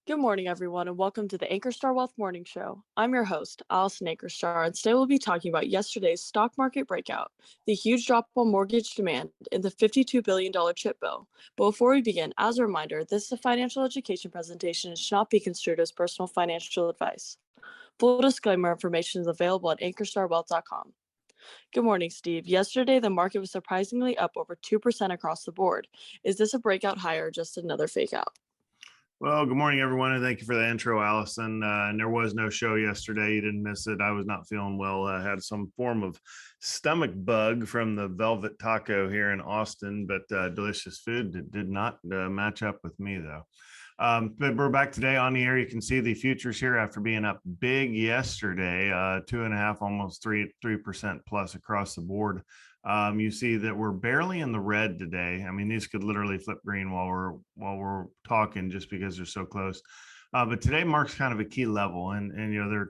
Good morning, everyone, and welcome to the Ankerstar Wealth Morning Show. I'm your host, Allison Ankerstar, and today we'll be talking about yesterday's stock market breakout, the huge drop on mortgage demand, and the $52 billion chip bill. But before we begin, as a reminder, this is a financial education presentation and should not be construed as personal financial advice. Full disclaimer information is available at ankerstarwealth.com. Good morning, Steve. Yesterday, the market was surprisingly up over 2% across the board. Is this a breakout high or just another fake out? Well, good morning, everyone, and thank you for the intro, Allison. And there was no show yesterday. You didn't miss it. I was not feeling well. I had some form of stomach bug from the Velvet Taco here in Austin, but delicious food. It did not match up with me, though. But we're back today on the air. You can see the futures here after being up big yesterday, 2.5, almost 3% plus across the board. You see that we're barely in the red today. I mean, these could literally flip green while we're talking just because they're so close. But today marks kind of a key level, and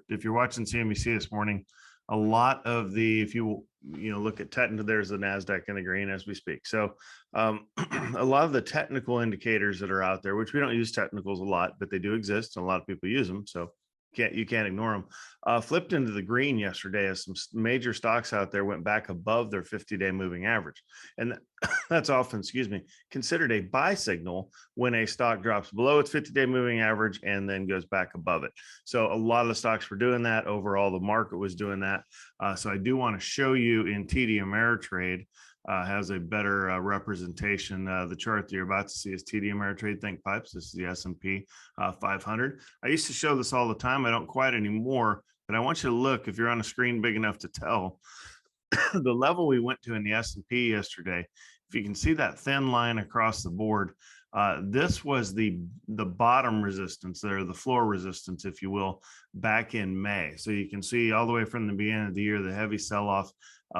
if you're watching CNBC this morning, a lot of the if you look at technical, there's the Nasdaq in the green as we speak. So a lot of the technical indicators that are out there, which we don't use technicals a lot, but they do exist, and a lot of people use them. So you can't ignore them. Flipped into the green yesterday as some major stocks out there went back above their 50-day moving average, and that's often, considered a buy signal when a stock drops below its 50-day moving average and then goes back above it. So a lot of the stocks were doing that. Overall, the market was doing that. So I do want to show you in TD Ameritrade. Has a better representation. The chart that you're about to see is TD Ameritrade Think Pipes. This is the S&P 500. I used to show this all the time. I don't quite anymore, but I want you to look, if you're on a screen big enough to tell, the level we went to in the S&P yesterday. If you can see that thin line across the board, this was the bottom resistance there, the floor resistance, if you will, back in May. So you can see all the way from the beginning of the year, the heavy sell-off.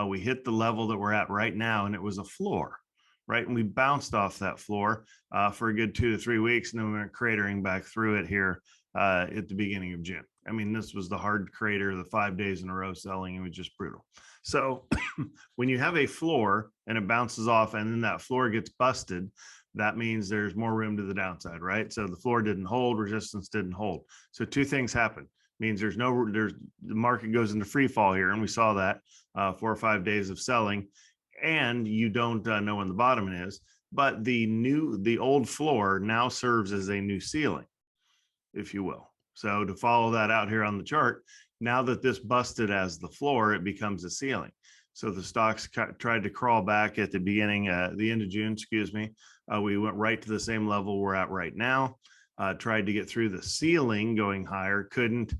We hit the level that we're at right now, and it was a floor, right? And we bounced off that floor for a good 2 to 3 weeks, and then we went cratering back through it here at the beginning of June. I mean, this was the hard crater, the 5 days in a row selling. It was just brutal. So when you have a floor and it bounces off and then that floor gets busted, that means there's more room to the downside, right? So the floor didn't hold, resistance didn't hold. So two things happen. Means the market goes into free fall here, and we saw that 4 or 5 days of selling, and you don't know when the bottom is. But the old floor now serves as a new ceiling, if you will. So to follow that out here on the chart, now that this busted as the floor, it becomes a ceiling. So the stocks tried to crawl back at the beginning, the end of June, we went right to the same level we're at right now. Tried to get through the ceiling going higher, couldn't.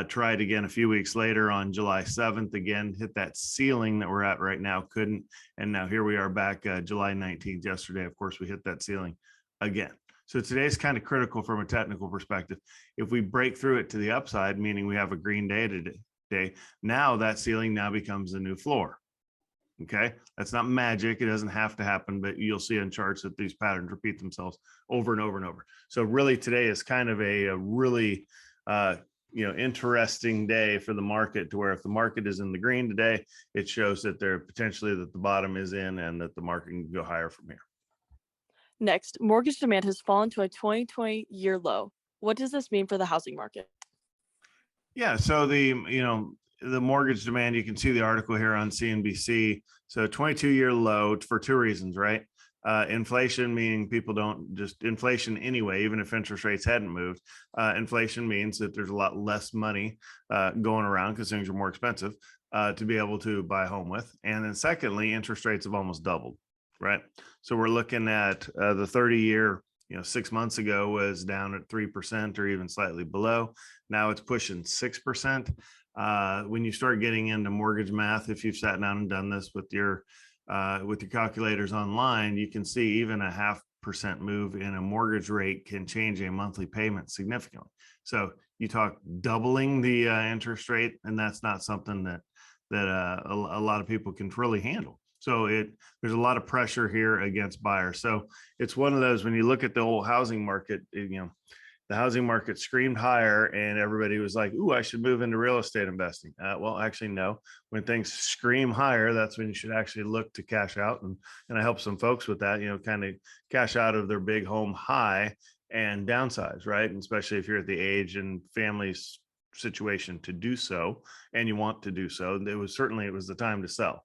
Tried again a few weeks later on July 7th, again, hit that ceiling that we're at right now, couldn't. And now here we are back July 19th, yesterday. Of course, we hit that ceiling again. So today's kind of critical from a technical perspective. If we break through it to the upside, meaning we have a green day today, now that ceiling now becomes the new floor. Okay, that's not magic. It doesn't have to happen, but you'll see in charts that these patterns repeat themselves over and over and over. So really today is kind of a really interesting day for the market, to where if the market is in the green today, it shows that there potentially that the bottom is in and that the market can go higher from here. Next, mortgage demand has fallen to a 2020 year low. What does this mean for the housing market? Yeah, so the mortgage demand, you can see the article here on CNBC. So 22-year low for two reasons, right? Inflation, meaning people don't just inflation anyway, even if interest rates hadn't moved. Inflation means that there's a lot less money going around because things are more expensive to be able to buy a home with. And then secondly, interest rates have almost doubled, right? So we're looking at the 30-year, 6 months ago was down at 3% or even slightly below. Now it's pushing 6%. When you start getting into mortgage math, if you've sat down and done this with your calculators online, you can see even a 0.5% move in a mortgage rate can change a monthly payment significantly. So you talk doubling the interest rate, and that's not something that a lot of people can really handle. So there's a lot of pressure here against buyers. So it's one of those, when you look at the whole housing market, the housing market screamed higher and everybody was like, ooh, I should move into real estate investing. Well, actually, no. When things scream higher, that's when you should actually look to cash out. And I help some folks with that, kind of cash out of their big home high and downsize, right? And especially if you're at the age and family situation to do so, and you want to do so, it was the time to sell.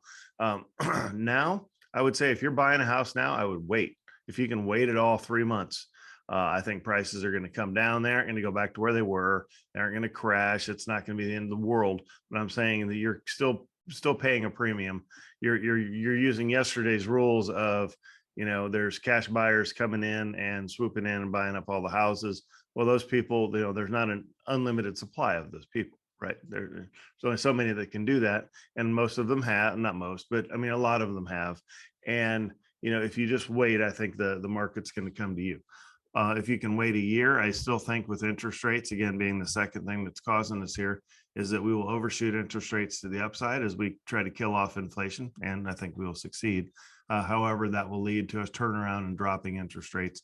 Now, I would say if you're buying a house now, I would wait. If you can wait at all 3 months, I think prices are going to come down. They aren't going to go back to where they were. They aren't going to crash. It's not going to be the end of the world. But I'm saying that you're still paying a premium. You're using yesterday's rules of, there's cash buyers coming in and swooping in and buying up all the houses. Well, those people, there's not an unlimited supply of those people, right? There's only so many that can do that. And most of them have, not most, but I mean, a lot of them have. And, if you just wait, I think the market's going to come to you. If you can wait a year, I still think with interest rates, again, being the second thing that's causing us here, is that we will overshoot interest rates to the upside as we try to kill off inflation. And I think we will succeed. However, that will lead to us turnaround and dropping interest rates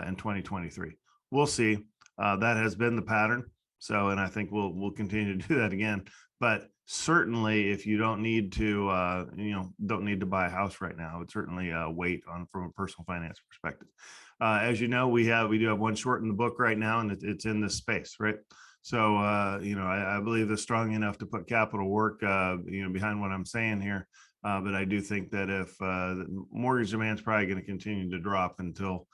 in 2023. We'll see. That has been the pattern. So, and I think we'll continue to do that again. But certainly, if you don't need to, don't need to buy a house right now, I would certainly wait on from a personal finance perspective. As you know, we do have one short in the book right now, and it's in this space, right? So, I believe it's strong enough to put capital work, behind what I'm saying here. But I do think that if the mortgage demand is probably going to continue to drop until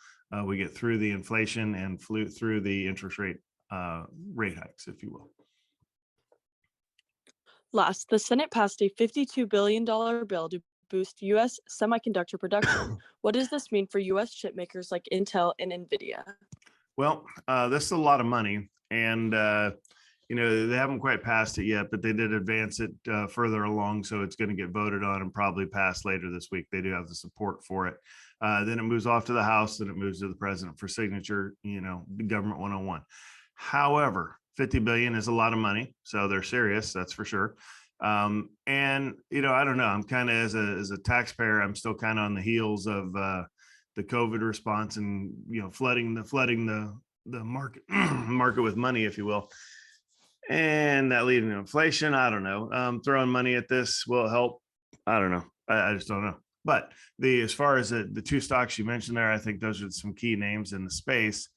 we get through the inflation and through the interest rate hikes, if you will. Last, the Senate passed a $52 billion bill to boost U.S. semiconductor production. What does this mean for U.S. chip makers like Intel and NVIDIA? Well, this is a lot of money, and they haven't quite passed it yet, but they did advance it further along, so it's going to get voted on and probably passed later this week. They do have the support for it. Then it moves off to the House, then it moves to the president for signature. Government 101. However, 50 billion is a lot of money, so they're serious, that's for sure. And I don't know, I'm kind of as a taxpayer, I'm still kind of on the heels of the COVID response and flooding the market market with money, if you will, and that leading to inflation. I don't know. Throwing money at this will help. I don't know. I just don't know. But as far as the two stocks you mentioned there, I think those are some key names in the space.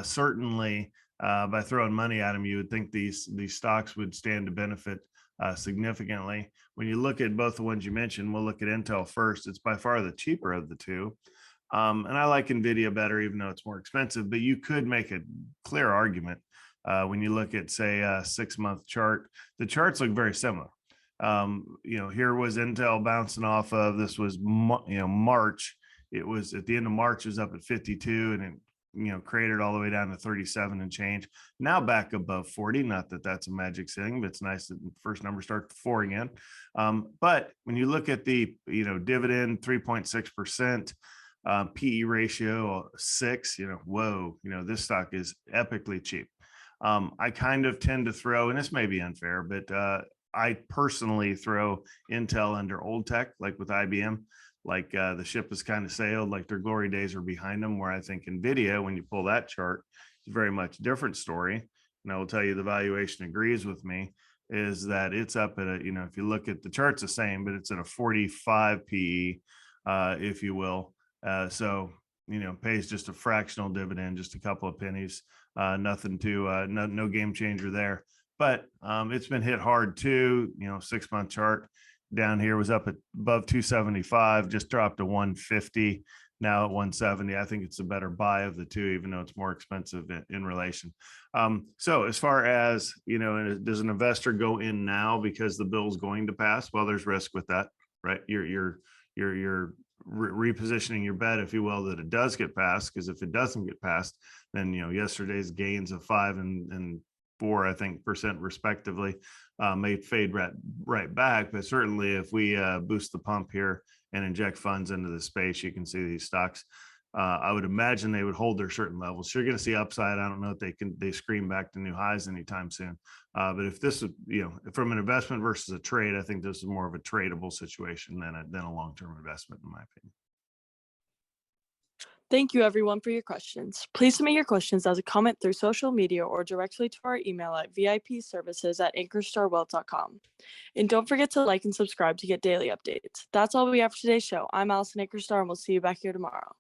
Certainly, by throwing money at them, you would think these stocks would stand to benefit significantly. When you look at both the ones you mentioned, we'll look at Intel first. It's by far the cheaper of the two. And I like NVIDIA better, even though it's more expensive. But you could make a clear argument when you look at, say, a 6-month chart. The charts look very similar. Here was Intel bouncing off of, this was March. It was at the end of March, it was up at 52, and it cratered all the way down to 37 and change. Now back above 40. Not that that's a magic thing, but it's nice that the first numbers start to 4 again. But when you look at the dividend, 3.6%, PE ratio 6, whoa, this stock is epically cheap. I kind of tend to throw, and this may be unfair, but I personally throw Intel under old tech, like with IBM. Like the ship has kind of sailed, like their glory days are behind them, where I think NVIDIA, when you pull that chart, is very much a different story. And I will tell you the valuation agrees with me, is that it's up at if you look at the chart's the same, but it's at a 45 PE, if you will. So, pays just a fractional dividend, just a couple of pennies, nothing to, no game changer there. But it's been hit hard too, 6-month chart. Down here was up at above 275, just dropped to 150, now at 170. I think it's a better buy of the two, even though it's more expensive in relation. So as far as, does an investor go in now because the bill is going to pass? Well, there's risk with that, right? You're repositioning your bet, if you will, that it does get passed, because if it doesn't get passed, then, yesterday's gains of 5 and 4, I think, percent respectively, may fade right back. But certainly if we boost the pump here and inject funds into the space, you can see these stocks, I would imagine they would hold their certain levels. So you're going to see upside. I don't know if they scream back to new highs anytime soon. But if this is, from an investment versus a trade, I think this is more of a tradable situation than a long-term investment, in my opinion. Thank you everyone for your questions. Please submit your questions as a comment through social media or directly to our email at vipservices@ankerstarwealth.com. And don't forget to like and subscribe to get daily updates. That's all we have for today's show. I'm Allison Ankerstar, and we'll see you back here tomorrow.